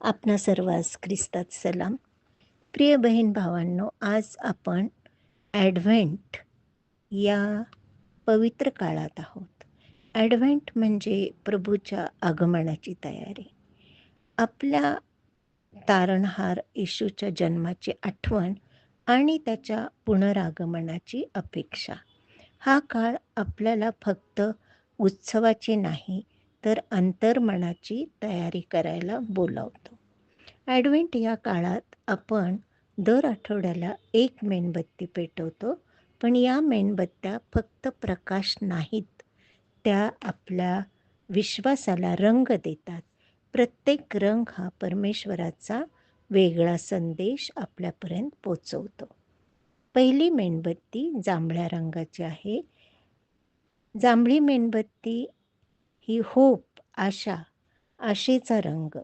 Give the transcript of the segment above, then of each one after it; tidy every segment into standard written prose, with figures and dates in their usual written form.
आपणा सर्वांस ख्रिस्तात सलाम. प्रिय बहीण भावांनो, आज आपण ॲडव्हेंट या पवित्र काळात आहोत. ॲडव्हेंट म्हणजे प्रभूच्या आगमनाची तयारी. आपल्या तारणहार येशूच्या जन्माची आठवण आणि त्याच्या पुनरागमनाची अपेक्षा. हा काळ आपल्याला फक्त उत्सवाची नाही तर अंतर्मनाची तयारी करायला बोलावतो. ॲडव्हेंट या काळात आपण दर आठवड्याला एक मेणबत्ती पेटवतो, पण या मेणबत्त्या फक्त प्रकाश नाहीत, त्या आपल्या विश्वासाला रंग देतात. प्रत्येक रंग हा परमेश्वराचा वेगळा संदेश आपल्यापर्यंत पोचवतो. पहिली मेणबत्ती जांभळ्या रंगाची आहे. जांभळी मेणबत्ती ही होप, आशा, आशेचा रंग.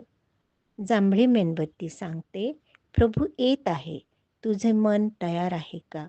जांभळी मेणबत्ती सांगते, प्रभू येत आहे, तुझे मन तयार आहे का?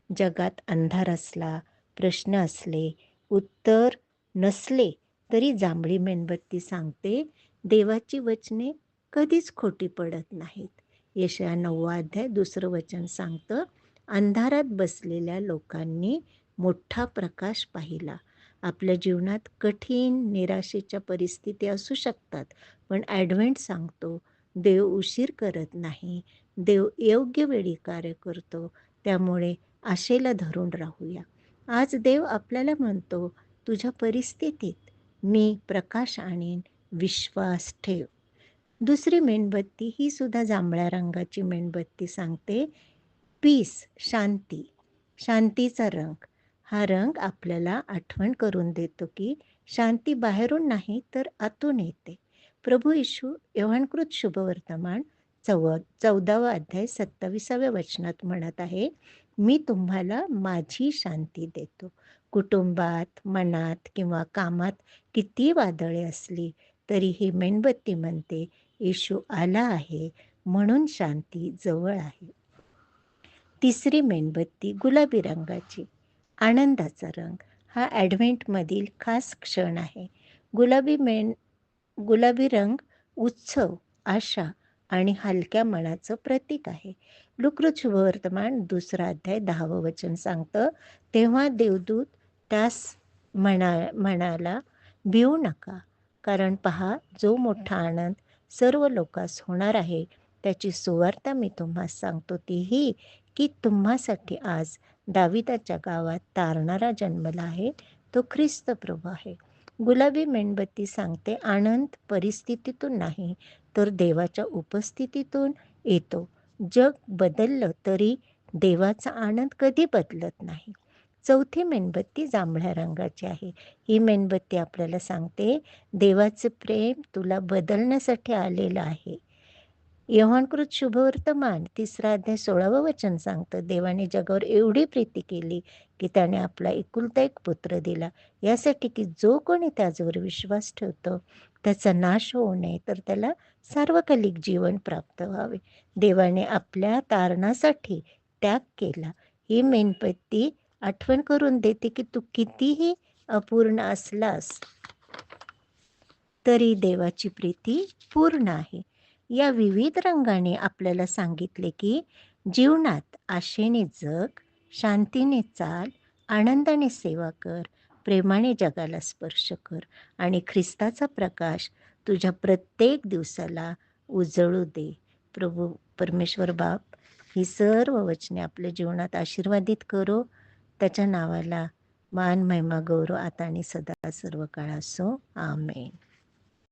जगात अंधार असला, प्रश्न असले, उत्तर नसले तरी जांभळी मेणबत्ती सांगते, देवाची वचने कधीच खोटी पडत नाहीत. यशाया 9 अध्याय 2 वचन सांगतं, अंधारात बसलेल्या लोकांनी मोठा प्रकाश पाहिला. आपल्या जीवनात कठीण, निराशेच्या परिस्थिती असू शकतात, पण ॲडव्हेंट सांगतो, देव उशीर करत नाही, देव योग्य वेळी कार्य करतो. त्यामुळे आशेला धरून राहूया. आज देव आपल्याला म्हणतो, तुझ्या परिस्थितीत मी प्रकाश आणीन, विश्वास ठेव. दुसरी मेणबत्ती ही सुद्धा जांभळ्या रंगाची मेणबत्ती सांगते, पीस, शांती, शांतीचा रंग. हा रंग आपल्याला आठवण करून देतो की शांती बाहेरून नाही तर आतून येते. प्रभू येशू योहानकृत शुभवर्तमान 14 अध्याय 27 वचनात म्हणत आहे, मी तुम्हाला माझी शांती देतो. कुटुंबात, मनात किंवा कामात किती वादळे असली तरी ही मेणबत्ती म्हणते, येशू आला आहे म्हणून शांती जवळ आहे. तिसरी मेणबत्ती गुलाबी रंगाची, आनंदाचा रंग. हा ॲडव्हेंटमधील खास क्षण आहे. गुलाबी रंग उत्सव, आशा आणि हलक्या मनाचं प्रतीक आहे. लुकृत शुभवर्तमान 2 अध्याय 10 वचन सांगतं, तेव्हा देवदूत त्यास म्हणाला, भिवू नका, कारण पहा, जो मोठा आनंद सर्व लोकांस होणार आहे त्याची सुवार्ता मी तुम्हास सांगतो, ती ही की तुम्हासाठी आज दाविदाच्या गावात तारणारा जन्मला आहे, तो ख्रिस्त प्रभू आहे. गुलाबी मेणबत्ती सांगते, आनंद परिस्थितीतून नाही तर देवाच्या उपस्थितीतून येतो. जग बदललं तरी देवाचा आनंद कधी बदलत नाही. चौथी मेणबत्ती जांभळ्या रंगाची आहे. ही मेणबत्ती आपल्याला सांगते, देवाचे प्रेम तुला बदलण्यासाठी आलेलं आहे. योहानकृत शुभवर्तमान 3 अध्याय 16 वचन सांगतं, देवाने जगावर एवढी प्रीती केली की त्याने आपला एकुलता एक पुत्र दिला, यासाठी की जो कोणी त्याच्यावर विश्वास ठेवतो त्याचा नाश होऊ नये तर त्याला सार्वकालिक जीवन प्राप्त व्हावे. देवाने आपल्या तारणासाठी त्याग केला. ही मेणबत्ती आठवण करून देते की तू कितीही अपूर्ण असलास तरी देवाची प्रीती पूर्ण आहे. या विविध रंगाने आपल्याला सांगितले की जीवनात आशेने जग, शांतीने चाल, आनंदाने सेवा कर, प्रेमाने जगाला स्पर्श कर आणि ख्रिस्ताचा प्रकाश तुझ्या प्रत्येक दिवसाला उजळू दे. प्रभू परमेश्वर बाप ही सर्व वचने आपल्या जीवनात आशीर्वादित करो. त्याच्या नावाला मान, महिमा, गौरव आता आणि सदा सर्व काळ असो. आमेन.